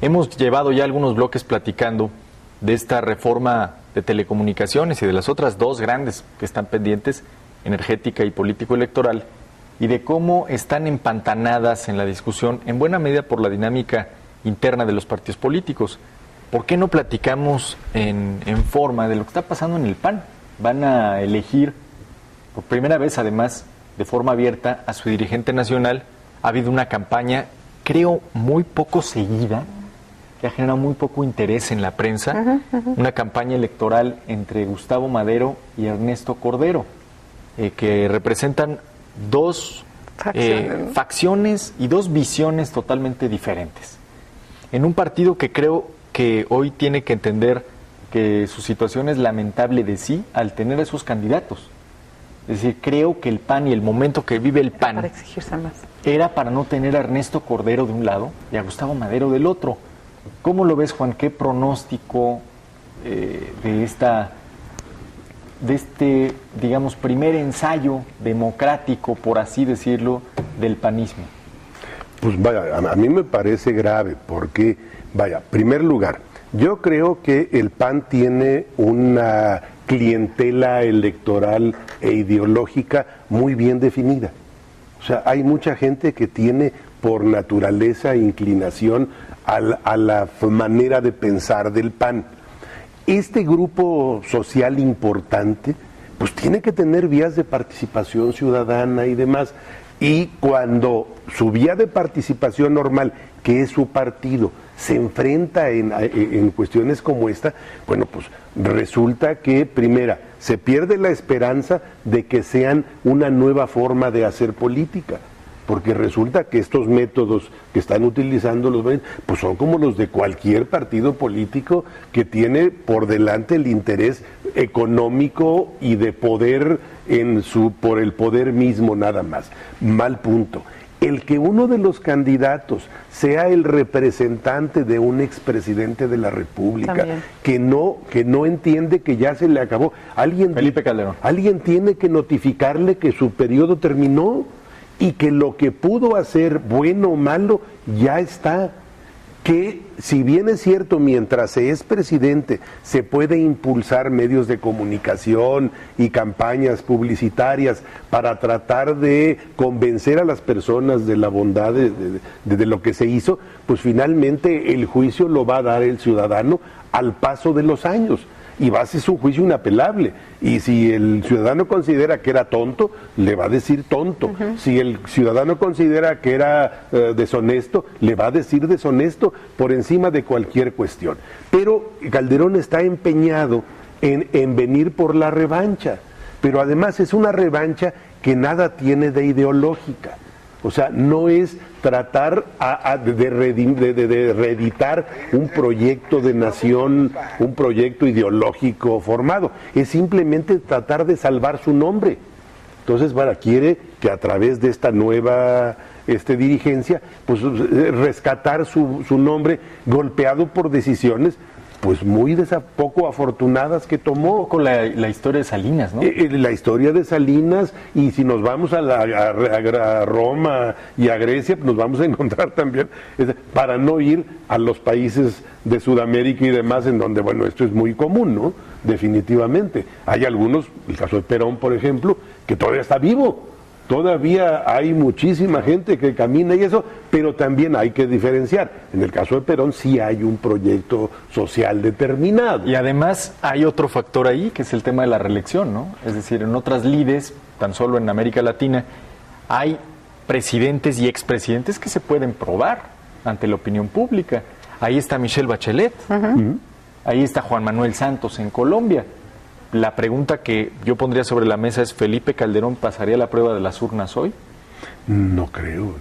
Hemos llevado ya algunos bloques platicando de esta reforma de telecomunicaciones y de las otras dos grandes que están pendientes, energética y político-electoral, y de cómo están empantanadas en la discusión, en buena medida por la dinámica interna de los partidos políticos. ¿Por qué no platicamos en forma de lo que está pasando en el PAN? Van a elegir, por primera vez además, de forma abierta, a su dirigente nacional. Ha habido una campaña, creo, muy poco seguida, que ha generado muy poco interés en la prensa, una campaña electoral entre Gustavo Madero y Ernesto Cordero, que representan dos facciones y dos visiones totalmente diferentes. En un partido que creo que hoy tiene que entender que su situación es lamentable de sí al tener a esos candidatos. Es decir, creo que el PAN y el momento que vive el PAN para exigirse más era para no tener a Ernesto Cordero de un lado y a Gustavo Madero del otro. ¿Cómo lo ves, Juan? ¿Qué pronóstico de este, digamos, primer ensayo democrático, por así decirlo, del panismo? Pues vaya, a mí me parece grave porque, vaya, en primer lugar, yo creo que el PAN tiene una clientela electoral e ideológica muy bien definida. O sea, hay mucha gente que tiene por naturaleza inclinación a la manera de pensar del PAN. Este grupo social importante, pues tiene que tener vías de participación ciudadana y demás. Y cuando su vía de participación normal, que es su partido, se enfrenta en cuestiones como esta, bueno, pues resulta que, primera, se pierde la esperanza de que sean una nueva forma de hacer política, porque resulta que estos métodos que están utilizando los pues son como los de cualquier partido político que tiene por delante el interés económico y de poder por el poder mismo nada más. Mal punto. El que uno de los candidatos sea el representante de un expresidente de la República, que no entiende que ya se le acabó. Felipe Calderón. Alguien tiene que notificarle que su periodo terminó y que lo que pudo hacer, bueno o malo, ya está. Que si bien es cierto, mientras se es presidente, se puede impulsar medios de comunicación y campañas publicitarias para tratar de convencer a las personas de la bondad de lo que se hizo, pues finalmente el juicio lo va a dar el ciudadano al paso de los años. Y va a ser un juicio inapelable. Y si el ciudadano considera que era tonto, le va a decir tonto. Si el ciudadano considera que era deshonesto, le va a decir deshonesto por encima de cualquier cuestión. Pero Calderón está empeñado en venir por la revancha. Pero además es una revancha que nada tiene de ideológica. O sea, no es tratar de reeditar un proyecto de nación, un proyecto ideológico formado. Es simplemente tratar de salvar su nombre. Entonces, quiere que a través de esta nueva dirigencia, pues rescatar su nombre golpeado por decisiones pues muy poco afortunadas que tomó. Un poco la historia de Salinas, ¿no? La historia de Salinas, y si nos vamos a Roma y a Grecia, pues nos vamos a encontrar también, para no ir a los países de Sudamérica y demás, en donde, bueno, esto es muy común, ¿no? Definitivamente. Hay algunos, el caso de Perón, por ejemplo, que todavía está vivo. Todavía hay muchísima gente que camina y eso, pero también hay que diferenciar. En el caso de Perón sí hay un proyecto social determinado. Y además hay otro factor ahí, que es el tema de la reelección, ¿no? Es decir, en otras lides, tan solo en América Latina, hay presidentes y expresidentes que se pueden probar ante la opinión pública. Ahí está Michelle Bachelet, ahí está Juan Manuel Santos en Colombia. La pregunta que yo pondría sobre la mesa es: ¿Felipe Calderón pasaría la prueba de las urnas hoy? No creo,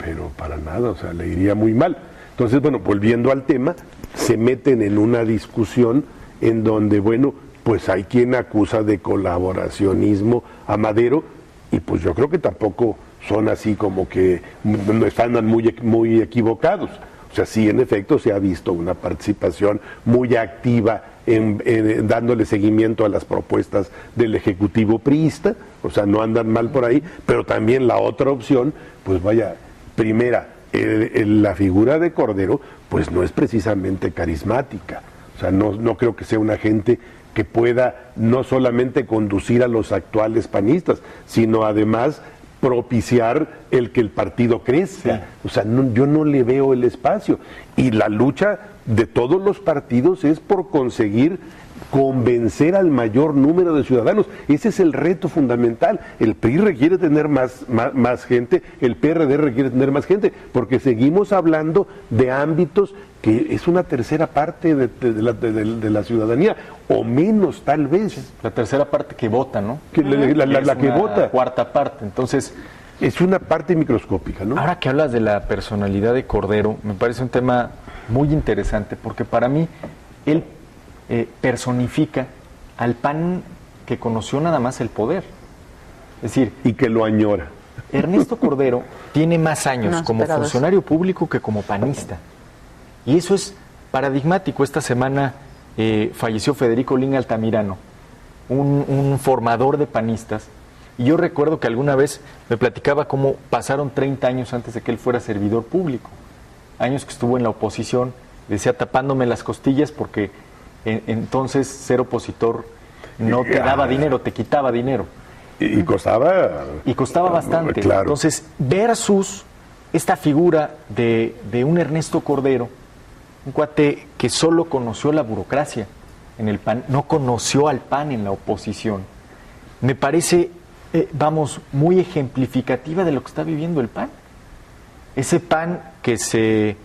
pero para nada, o sea, le iría muy mal. Entonces, bueno, volviendo al tema, se meten en una discusión en donde, bueno, pues hay quien acusa de colaboracionismo a Madero, y pues yo creo que tampoco son así como que no están muy equivocados. O sea, sí, en efecto, se ha visto una participación muy activa en dándole seguimiento a las propuestas del Ejecutivo priista, o sea, no andan mal por ahí, pero también la otra opción, pues primera, la figura de Cordero pues no es precisamente carismática. O sea, no creo que sea una gente que pueda no solamente conducir a los actuales panistas, sino además propiciar el que el partido crezca. Sí. O sea, yo no le veo el espacio. Y la lucha de todos los partidos es por conseguir convencer al mayor número de ciudadanos. Ese es el reto fundamental. El PRI requiere tener más gente, el PRD requiere tener más gente, porque seguimos hablando de ámbitos que es una tercera parte de la ciudadanía, o menos tal vez. La tercera parte que vota, ¿no? La que vota. Cuarta parte, entonces... Es una parte microscópica, ¿no? Ahora que hablas de la personalidad de Cordero, me parece un tema muy interesante, porque para mí él personifica al PAN que conoció nada más el poder. Es decir... Y que lo añora. Ernesto Cordero tiene más años como funcionario público que como panista. Y eso es paradigmático. Esta semana falleció Federico Lin Altamirano, un formador de panistas. Y yo recuerdo que alguna vez me platicaba cómo pasaron 30 años antes de que él fuera servidor público. Años que estuvo en la oposición, decía tapándome las costillas porque entonces ser opositor no te daba dinero, te quitaba dinero. Y costaba... Y costaba bastante. Claro. Entonces, versus esta figura de un Ernesto Cordero, un cuate que solo conoció la burocracia en el PAN, no conoció al PAN en la oposición, me parece, muy ejemplificativa de lo que está viviendo el PAN. Ese PAN que se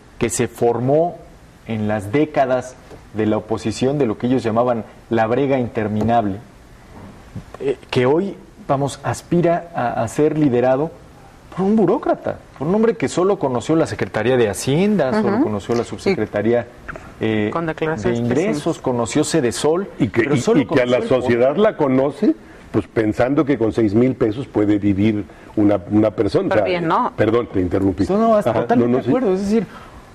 formó en las décadas de la oposición, de lo que ellos llamaban la brega interminable, que hoy, aspira a ser liderado por un burócrata, por un hombre que solo conoció la Secretaría de Hacienda, solo conoció la Subsecretaría de Ingresos, conoció Sedesol. Y que a la sociedad la conoce, pues pensando que con 6,000 pesos puede vivir una persona. Pero bien, ¿no? Perdón, te interrumpí. No, totalmente de acuerdo. Sí. Es decir,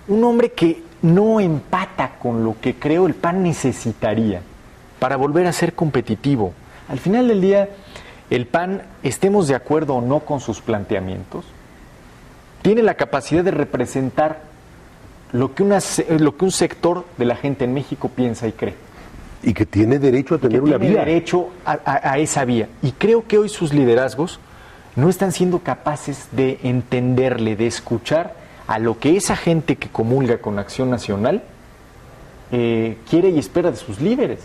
un hombre que no empata con lo que creo el PAN necesitaría para volver a ser competitivo. Al final del día, el PAN, estemos de acuerdo o no con sus planteamientos, tiene la capacidad de representar lo que un sector de la gente en México piensa y cree. Y que tiene derecho a tener una vía. Tiene derecho a esa vía. Y creo que hoy sus liderazgos no están siendo capaces de entenderle, de escuchar a lo que esa gente que comulga con Acción Nacional quiere y espera de sus líderes.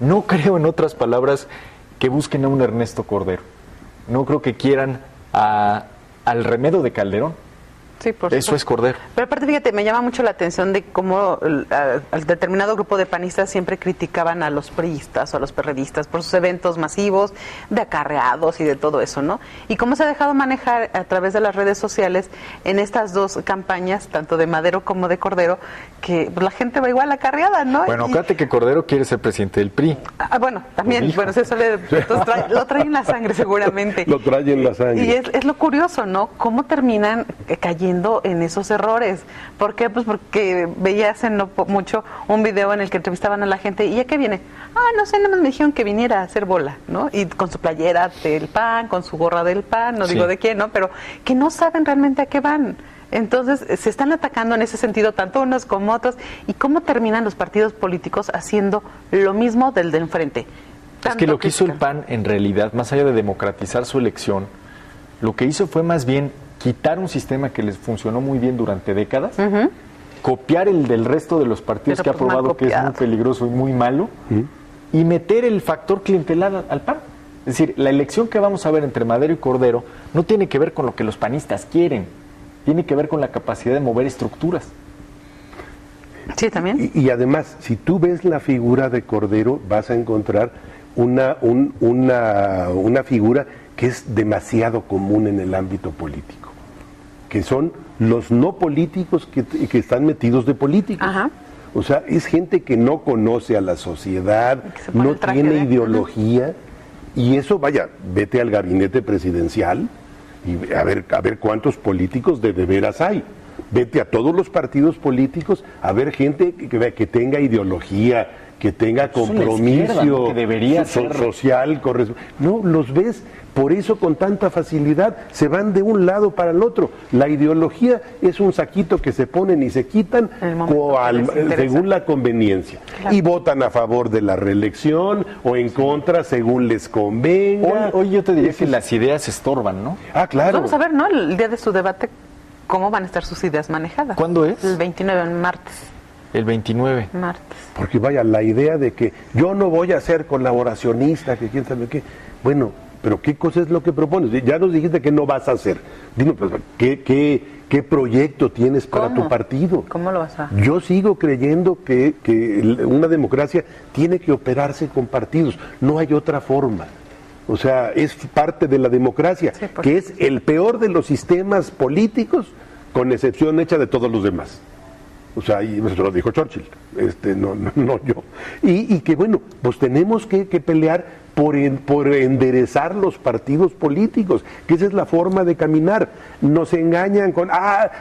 No creo, en otras palabras, que busquen a un Ernesto Cordero. No creo que quieran al Remedo de Calderón. Sí, por supuesto. Eso es Cordero. Pero aparte, fíjate, me llama mucho la atención de cómo al determinado grupo de panistas siempre criticaban a los priistas o a los perredistas por sus eventos masivos, de acarreados y de todo eso, ¿no? Y cómo se ha dejado manejar a través de las redes sociales en estas dos campañas, tanto de Madero como de Cordero, que la gente va igual acarreada, ¿no? Bueno, fíjate que Cordero quiere ser presidente del PRI. Bueno, también, bueno, lo trae en la sangre seguramente. Lo trae en la sangre. Y es lo curioso, ¿no? Cómo terminan cayendo en esos errores. ¿Por qué? Pues porque veía hace no mucho un video en el que entrevistaban a la gente y ¿a qué viene? No sé, nada más me dijeron que viniera a hacer bola, ¿no? Y con su playera del PAN, con su gorra del PAN, no digo de quién, ¿no? Pero que no saben realmente a qué van. Entonces, se están atacando en ese sentido tanto unos como otros. ¿Y cómo terminan los partidos políticos haciendo lo mismo del de enfrente? Es que lo que hizo el PAN, en realidad, más allá de democratizar su elección, lo que hizo fue más bien quitar un sistema que les funcionó muy bien durante décadas, copiar el del resto de los partidos que ha probado que es muy peligroso y muy malo, y meter el factor clientelar al PAN. Es decir, la elección que vamos a ver entre Madero y Cordero no tiene que ver con lo que los panistas quieren, tiene que ver con la capacidad de mover estructuras. Sí, también. Y además, si tú ves la figura de Cordero, vas a encontrar una figura que es demasiado común en el ámbito político, que son los no políticos que están metidos de política. Ajá. O sea, es gente que no conoce a la sociedad, no tiene ideología, y eso, vaya, vete al gabinete presidencial y a ver cuántos políticos de veras hay. Vete a todos los partidos políticos a ver gente que tenga ideología, que tenga Es una compromiso izquierda, ¿no? Que debería ser social. No, los ves, por eso con tanta facilidad se van de un lado para el otro. La ideología es un saquito que se ponen y se quitan según la conveniencia. Claro. Y votan a favor de la reelección o en contra según les convenga. Hoy yo te diría que las ideas estorban, ¿no? Ah, claro. Vamos a ver, ¿no? El día de su debate, ¿cómo van a estar sus ideas manejadas? ¿Cuándo es? El 29, martes. El 29. Martes. Porque vaya, la idea de que yo no voy a ser colaboracionista, que quién sabe qué. Bueno, pero ¿qué cosa es lo que propones? Ya nos dijiste que no vas a hacer. Dime, pues, ¿qué proyecto tienes para tu partido? ¿Cómo lo vas a...? Yo sigo creyendo que una democracia tiene que operarse con partidos. No hay otra forma. O sea, es parte de la democracia, sí, que es el peor de los sistemas políticos, con excepción hecha de todos los demás. O sea, y eso lo dijo Churchill, no yo. Y que bueno, pues tenemos que pelear por enderezar los partidos políticos, que esa es la forma de caminar. Nos engañan con,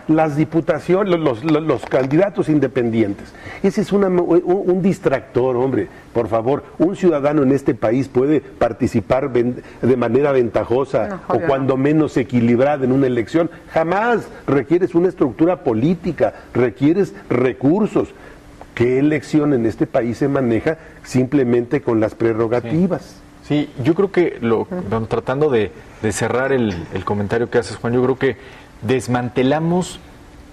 las diputaciones, los candidatos independientes. Ese es un distractor, hombre, por favor. Un ciudadano en este país puede participar de manera ventajosa o cuando menos equilibrada en una elección. Jamás. Requieres una estructura política, requieres recursos. ¿Qué elección en este país se maneja simplemente con las prerrogativas? Sí, yo creo que tratando de cerrar el comentario que haces, Juan, yo creo que desmantelamos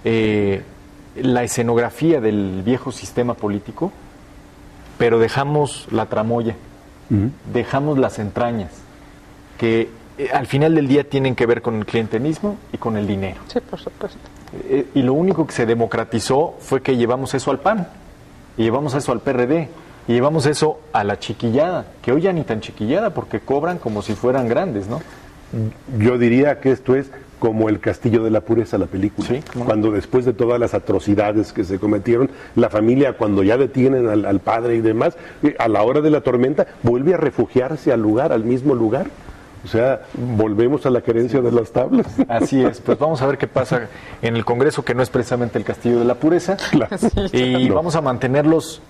la escenografía del viejo sistema político, pero dejamos la tramoya, dejamos las entrañas, que al final del día tienen que ver con el clientelismo y con el dinero. Sí, por supuesto. Y lo único que se democratizó fue que llevamos eso al PAN, y llevamos eso al PRD, y llevamos eso a la chiquillada, que hoy ya ni tan chiquillada, porque cobran como si fueran grandes, ¿no? Yo diría que esto es como El Castillo de la Pureza, la película. Sí, cuando después de todas las atrocidades que se cometieron, la familia, cuando ya detienen al padre y demás, a la hora de la tormenta, vuelve a refugiarse al mismo lugar. O sea, volvemos a la querencia de las tablas. Así es, pues vamos a ver qué pasa en el Congreso, que no es precisamente el Castillo de la Pureza, claro. Y vamos a mantenerlos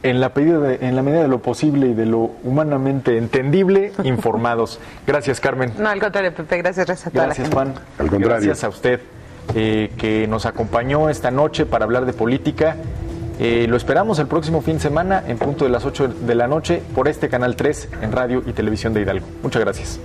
en la medida de lo posible y de lo humanamente entendible, informados. Gracias, Carmen. No, al contrario, Pepe, gracias a toda la gente. Gracias, Juan. Al contrario. Gracias a usted que nos acompañó esta noche para hablar de política. Lo esperamos el próximo fin de semana en punto de las 8 de la noche por este Canal 3 en Radio y Televisión de Hidalgo. Muchas gracias.